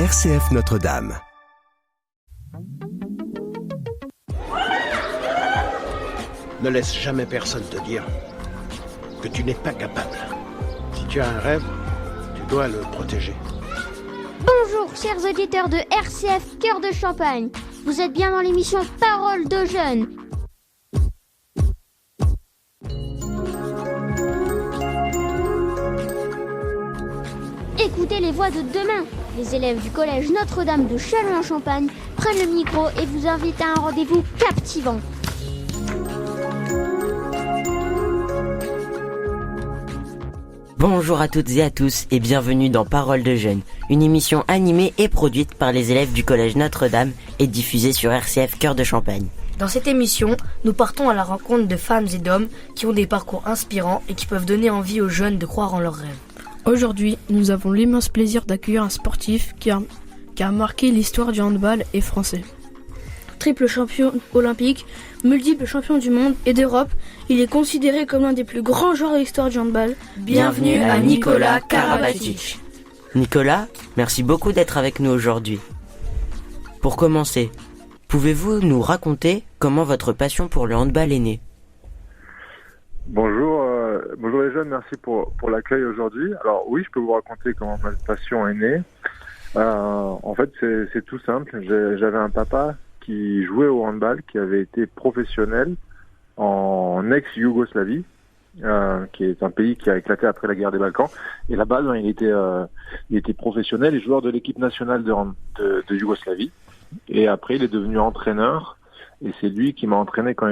RCF Notre-Dame. Ne laisse jamais personne te dire que tu n'es pas capable. Si tu as un rêve, tu dois le protéger. Bonjour chers auditeurs de RCF Cœur de Champagne. Vous êtes bien dans l'émission Parole de jeunes. Écoutez les voix de demain. Les élèves du collège Notre-Dame de Châlons-en-Champagne prennent le micro et vous invitent à un rendez-vous captivant. Bonjour à toutes et à tous et bienvenue dans Parole de jeunes, une émission animée et produite par les élèves du collège Notre-Dame et diffusée sur RCF Cœur de Champagne. Dans cette émission, nous partons à la rencontre de femmes et d'hommes qui ont des parcours inspirants et qui peuvent donner envie aux jeunes de croire en leurs rêves. Aujourd'hui, nous avons l'immense plaisir d'accueillir un sportif qui a marqué l'histoire du handball et français. Triple champion olympique, multiple champion du monde et d'Europe, il est considéré comme l'un des plus grands joueurs de l'histoire du handball. Bienvenue à Nicolas Karabatic. Nicolas, merci beaucoup d'être avec nous aujourd'hui. Pour commencer, pouvez-vous nous raconter comment votre passion pour le handball est née ? Bonjour les jeunes, merci pour l'accueil aujourd'hui. Alors oui, je peux vous raconter comment ma passion est née. En fait, c'est tout simple. J'avais un papa qui jouait au handball, qui avait été professionnel en ex-Yougoslavie, qui est un pays qui a éclaté après la guerre des Balkans. Et là-bas, il était professionnel et joueur de l'équipe nationale de Yougoslavie. Et après, il est devenu entraîneur. Et c'est lui qui m'a entraîné quand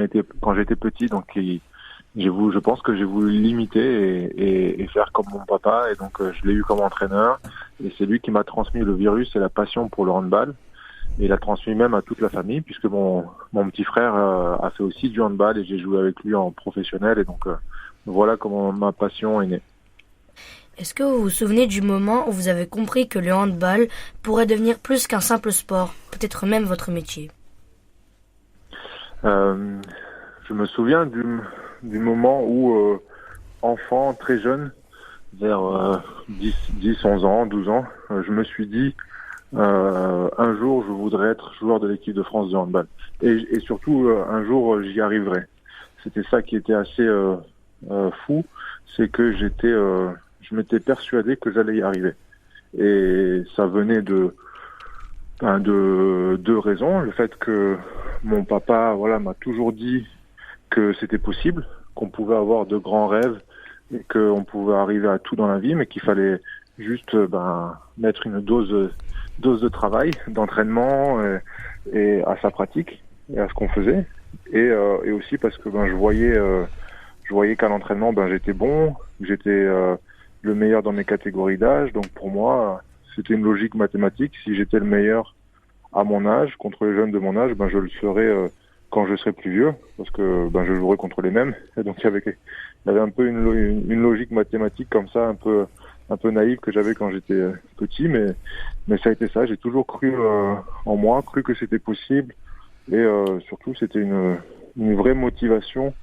j'étais petit. Donc, je pense que j'ai voulu l'imiter et faire comme mon papa. Et donc, je l'ai eu comme entraîneur. Et c'est lui qui m'a transmis le virus et la passion pour le handball. Et il a transmis même à toute la famille, puisque mon petit frère a fait aussi du handball et j'ai joué avec lui en professionnel. Et donc, voilà comment ma passion est née. Est-ce que vous vous souvenez du moment où vous avez compris que le handball pourrait devenir plus qu'un simple sport, peut-être même votre métier ? Je me souviens du moment où, enfant, très jeune, vers 10, 11 ans, 12 ans, je me suis dit un jour je voudrais être joueur de l'équipe de France de handball. Et surtout, un jour j'y arriverai. C'était ça qui était assez fou, c'est que je m'étais persuadé que j'allais y arriver. Et ça venait de deux raisons. Le fait que mon papa m'a toujours dit que c'était possible, qu'on pouvait avoir de grands rêves et qu'on pouvait arriver à tout dans la vie, mais qu'il fallait juste mettre une dose de travail, d'entraînement et à sa pratique et à ce qu'on faisait. Et aussi parce que je voyais qu'à l'entraînement j'étais bon, que j'étais le meilleur dans mes catégories d'âge. Donc pour moi, c'était une logique mathématique. Si j'étais le meilleur à mon âge, contre les jeunes de mon âge, je le serai quand je serai plus vieux, parce que je jouerai contre les mêmes. Et donc il y avait un peu une logique mathématique comme ça, un peu naïve que j'avais quand j'étais petit, mais ça a été ça. J'ai toujours cru en moi, cru que c'était possible, et surtout c'était une vraie motivation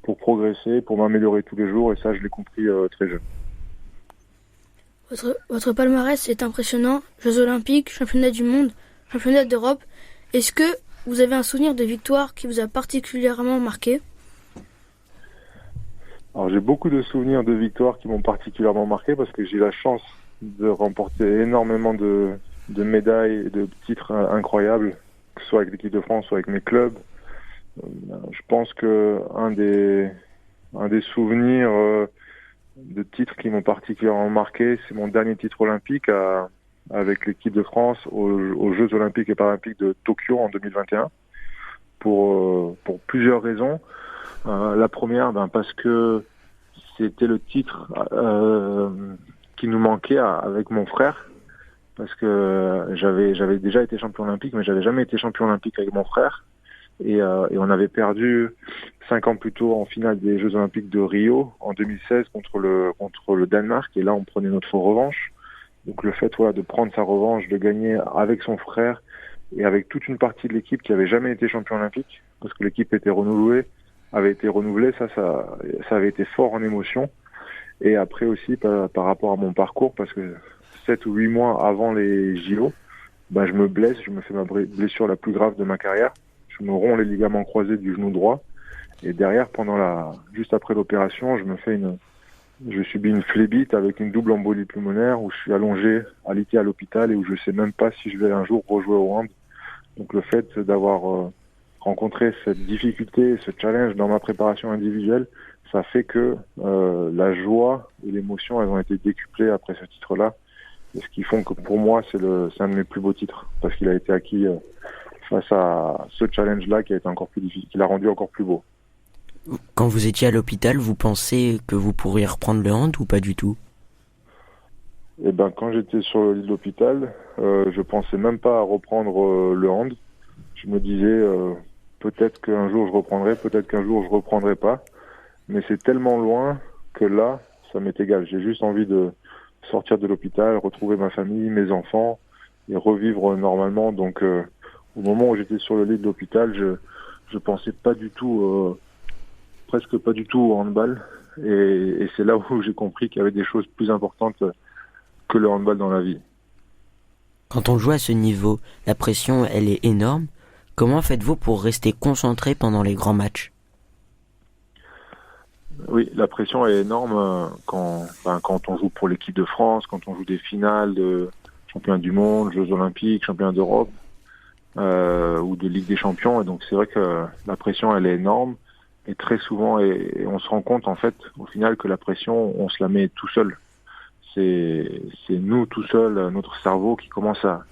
pour progresser, pour m'améliorer tous les jours, et ça je l'ai compris très jeune. Votre palmarès est impressionnant. Jeux olympiques, championnat du monde, championnat d'Europe. Est-ce que vous avez un souvenir de victoire qui vous a particulièrement marqué ? Alors j'ai beaucoup de souvenirs de victoires qui m'ont particulièrement marqué parce que j'ai eu la chance de remporter énormément de médailles et de titres incroyables, que ce soit avec l'équipe de France, soit avec mes clubs. Je pense que un des souvenirs de titres qui m'ont particulièrement marqué, c'est mon dernier titre olympique avec l'équipe de France aux Jeux olympiques et paralympiques de Tokyo en 2021 pour plusieurs raisons. La première, parce que c'était le titre qui nous manquait avec mon frère, parce que j'avais déjà été champion olympique, mais j'avais jamais été champion olympique avec mon frère. Et on avait perdu 5 ans plus tôt en finale des Jeux olympiques de Rio en 2016 contre le Danemark. Et là, on prenait notre revanche. Donc le fait de prendre sa revanche, de gagner avec son frère et avec toute une partie de l'équipe qui avait jamais été champion olympique, parce que l'équipe avait été renouvelée, ça avait été fort en émotion. Et après aussi par rapport à mon parcours, parce que 7 ou 8 mois avant les JO, je me blesse, je me fais ma blessure la plus grave de ma carrière. Je me romps les ligaments croisés du genou droit. Et derrière, juste après l'opération, je subis une phlébite avec une double embolie pulmonaire où je suis allongé, alité à l'hôpital et où je sais même pas si je vais un jour rejouer au hand. Donc le fait d'avoir rencontré cette difficulté, ce challenge dans ma préparation individuelle, ça fait que la joie et l'émotion, elles ont été décuplées après ce titre-là. Et ce qui font que pour moi, c'est un de mes plus beaux titres parce qu'il a été acquis face à ce challenge-là qui a été encore plus difficile, qui l'a rendu encore plus beau. Quand vous étiez à l'hôpital, vous pensez que vous pourriez reprendre le hand ou pas du tout? Eh ben, quand j'étais sur le lit de l'hôpital, je pensais même pas à reprendre le hand. Je me disais peut-être qu'un jour je reprendrai, peut-être qu'un jour je reprendrai pas. Mais c'est tellement loin que là, ça m'est égal. J'ai juste envie de sortir de l'hôpital, retrouver ma famille, mes enfants et revivre normalement. Donc, au moment où j'étais sur le lit de l'hôpital, je pensais pas du tout, presque pas du tout au handball. Et c'est là où j'ai compris qu'il y avait des choses plus importantes que le handball dans la vie. Quand on joue à ce niveau, la pression, elle est énorme. Comment faites-vous pour rester concentré pendant les grands matchs? Oui, la pression est énorme quand on joue pour l'équipe de France, quand on joue des finales de championnat du monde, Jeux olympiques, championnat d'Europe ou de Ligue des champions. Et donc c'est vrai que la pression, elle est énorme. Et très souvent, et on se rend compte en fait, au final, que la pression, on se la met tout seul. C'est nous tout seuls, notre cerveau qui commence à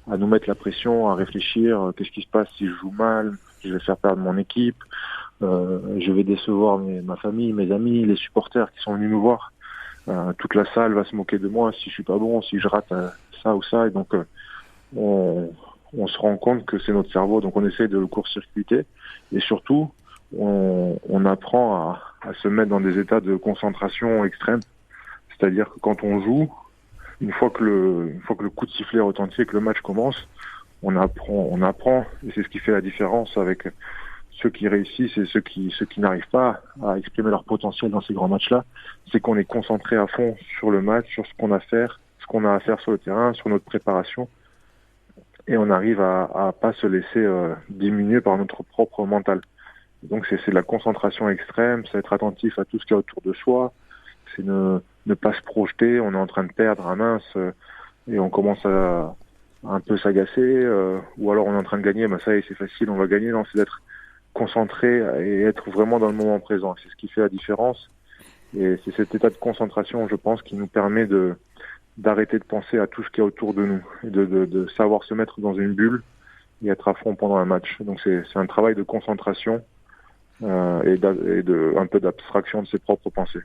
nous mettre la pression, à réfléchir, qu'est-ce qui se passe si je joue mal, je vais faire perdre mon équipe, je vais décevoir ma famille, mes amis, les supporters qui sont venus nous voir. Toute la salle va se moquer de moi si je suis pas bon, si je rate ça ou ça. Et donc on se rend compte que c'est notre cerveau, donc on essaie de le court-circuiter. Et surtout, on apprend à se mettre dans des états de concentration extrême. C'est-à-dire que quand on joue, une fois que le coup de sifflet retentit et que le match commence, on apprend, et c'est ce qui fait la différence avec ceux qui réussissent et ceux qui n'arrivent pas à exprimer leur potentiel dans ces grands matchs-là, c'est qu'on est concentré à fond sur le match, sur ce qu'on a à faire sur le terrain, sur notre préparation, et on arrive à pas se laisser diminuer par notre propre mental. Donc c'est de la concentration extrême, c'est être attentif à tout ce qu'il y a autour de soi, c'est ne pas se projeter, on est en train de perdre à mince et on commence à un peu s'agacer, ou alors on est en train de gagner, ça y est, c'est facile, on va gagner. Non, c'est d'être concentré et être vraiment dans le moment présent. C'est ce qui fait la différence. Et c'est cet état de concentration, je pense, qui nous permet d'arrêter de penser à tout ce qu'il y a autour de nous et de savoir se mettre dans une bulle et être à fond pendant un match. Donc c'est un travail de concentration et un peu d'abstraction de ses propres pensées.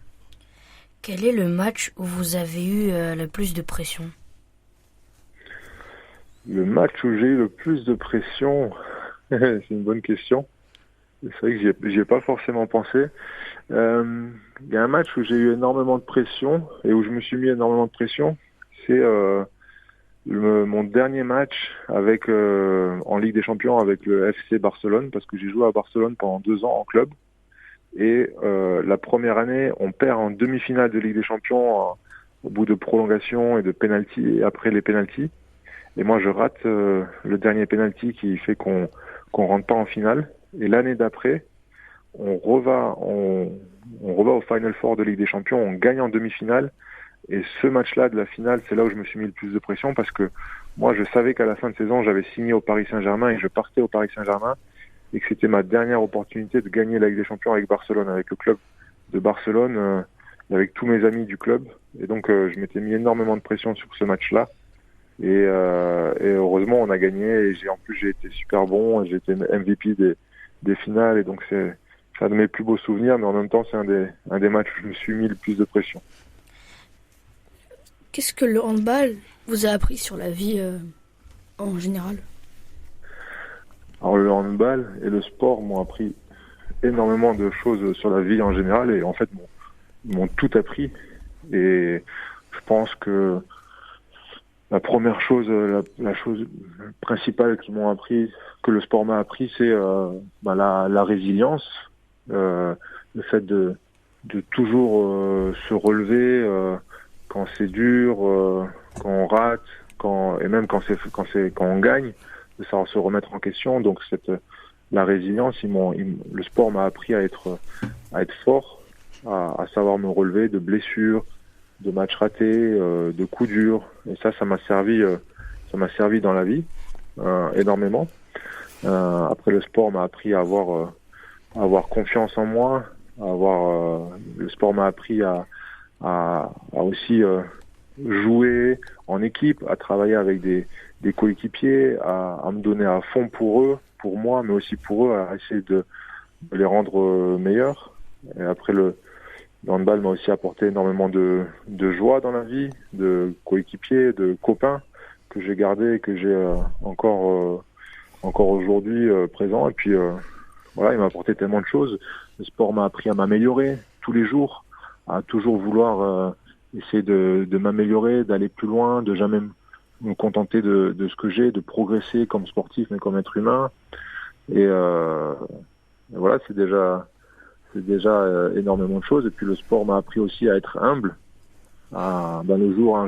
Quel est le match où vous avez eu le plus de pression? Le match où j'ai eu le plus de pression, c'est une bonne question. C'est vrai que j'y ai pas forcément pensé. Il y a un match où j'ai eu énormément de pression et où je me suis mis énormément de pression. C'est mon dernier match en Ligue des Champions avec le FC Barcelone, parce que j'ai joué à Barcelone pendant 2 ans en club. Et la première année, on perd en demi-finale de Ligue des Champions au bout de prolongation et de pénalty et après les pénaltys. Et moi, je rate le dernier pénalty qui fait qu'on rentre pas en finale. Et l'année d'après, on reva au Final Four de Ligue des Champions, on gagne en demi-finale. Et ce match-là de la finale, c'est là où je me suis mis le plus de pression parce que moi, je savais qu'à la fin de saison, j'avais signé au Paris Saint-Germain et je partais au Paris Saint-Germain et que c'était ma dernière opportunité de gagner la Ligue des Champions avec Barcelone, avec le club de Barcelone, avec tous mes amis du club. Et donc, je m'étais mis énormément de pression sur ce match-là. Et heureusement, on a gagné et j'ai été super bon et j'ai été MVP des finales. Et donc, c'est un de mes plus beaux souvenirs, mais en même temps, c'est un des matchs où je me suis mis le plus de pression. Qu'est-ce que le handball vous a appris sur la vie en général? Alors le handball et le sport m'ont appris énormément de choses sur la vie en général et en fait m'ont tout appris. Et je pense que la première chose, la chose principale qu'ils m'ont appris, que le sport m'a appris, c'est la résilience, le fait de toujours se relever quand c'est dur, quand on rate, et même quand on gagne, de savoir se remettre en question. Donc la résilience, le sport m'a appris à être fort, à savoir me relever de blessures, de matchs ratés, de coups durs. Et ça m'a servi dans la vie énormément. Après, le sport m'a appris à avoir confiance en moi, le sport m'a appris à aussi jouer en équipe, à travailler avec des coéquipiers, à me donner à fond pour eux, pour moi, mais aussi pour eux, à essayer de les rendre meilleurs. Et après, le handball m'a aussi apporté énormément de joie dans la vie, de coéquipiers, de copains que j'ai gardés et que j'ai encore aujourd'hui présents. Et puis voilà, il m'a apporté tellement de choses. Le sport m'a appris à m'améliorer tous les jours, à toujours vouloir essayer de m'améliorer, d'aller plus loin, de jamais me contenter de ce que j'ai, de progresser comme sportif mais comme être humain. Et voilà, c'est déjà énormément de choses. Et puis le sport m'a appris aussi à être humble. Un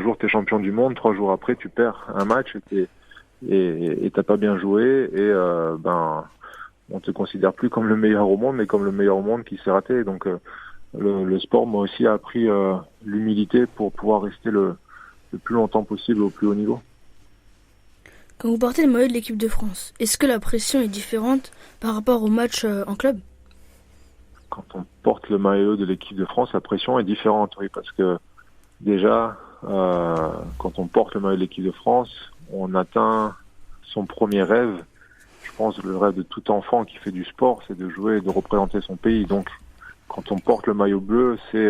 jour t'es champion du monde, 3 jours après tu perds un match et t'as pas bien joué et on te considère plus comme le meilleur au monde, mais comme le meilleur au monde qui s'est raté. Donc le sport m'a aussi appris l'humilité pour pouvoir rester le plus longtemps possible au plus haut niveau. Quand vous portez le maillot de l'équipe de France, est-ce que la pression est différente par rapport au match en club ? Quand on porte le maillot de l'équipe de France, la pression est différente, oui, parce que déjà, quand on porte le maillot de l'équipe de France, on atteint son premier rêve. Je pense que le rêve de tout enfant qui fait du sport, c'est de jouer et de représenter son pays. Donc, quand on porte le maillot bleu, c'est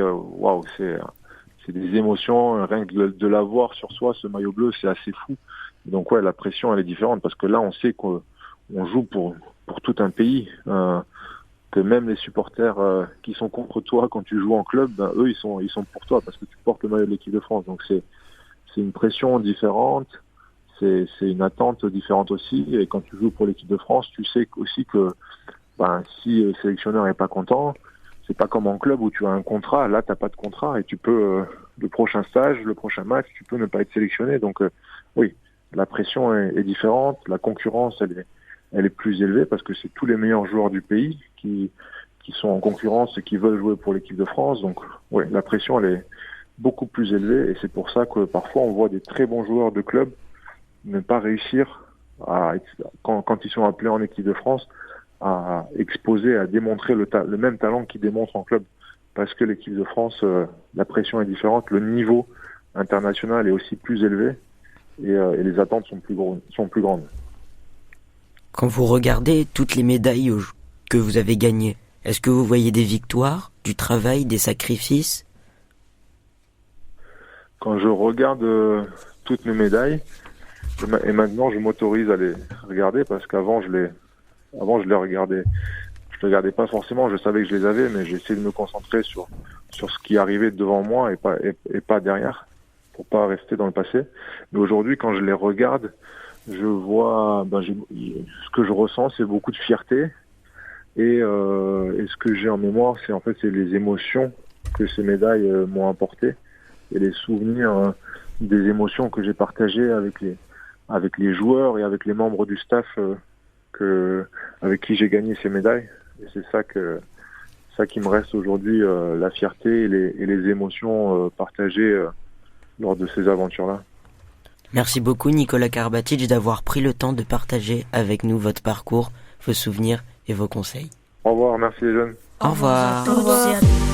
des émotions. Rien que de l'avoir sur soi, ce maillot bleu, c'est assez fou. Donc ouais, la pression, elle est différente parce que là, on sait qu'on joue pour tout un pays. Que même les supporters qui sont contre toi quand tu joues en club, eux, ils sont pour toi parce que tu portes le maillot de l'équipe de France. Donc c'est une pression différente. C'est une attente différente aussi. Et quand tu joues pour l'équipe de France, tu sais aussi que si le sélectionneur est pas content, c'est pas comme en club où tu as un contrat. Là, t'as pas de contrat et tu peux le prochain stage, le prochain match, tu peux ne pas être sélectionné. Donc oui, la pression est différente. La concurrence, elle est plus élevée parce que c'est tous les meilleurs joueurs du pays qui sont en concurrence et qui veulent jouer pour l'équipe de France. Donc oui, la pression, elle est beaucoup plus élevée et c'est pour ça que parfois on voit des très bons joueurs de club ne pas réussir quand ils sont appelés en équipe de France à exposer, à démontrer le même talent qu'ils démontrent en club. Parce que l'équipe de France, la pression est différente, le niveau international est aussi plus élevé et les attentes sont plus grandes. Quand vous regardez toutes les médailles que vous avez gagnées, est-ce que vous voyez des victoires, du travail, des sacrifices ? Quand je regarde toutes mes médailles, et maintenant je m'autorise à les regarder parce qu'avant je les regardais. Je les regardais pas forcément, je savais que je les avais, mais j'ai essayé de me concentrer sur ce qui arrivait devant moi et pas derrière, pour pas rester dans le passé. Mais aujourd'hui, quand je les regarde, je vois, ce que je ressens, c'est beaucoup de fierté. Et ce que j'ai en mémoire, c'est les émotions que ces médailles m'ont apportées et les souvenirs des émotions que j'ai partagées avec les joueurs et avec les membres du staff avec qui j'ai gagné ces médailles. Et c'est ça qui me reste aujourd'hui, la fierté et les émotions partagées lors de ces aventures-là. Merci beaucoup Nicolas Karabatic d'avoir pris le temps de partager avec nous votre parcours, vos souvenirs et vos conseils. Au revoir, merci les jeunes. Au revoir. Au revoir.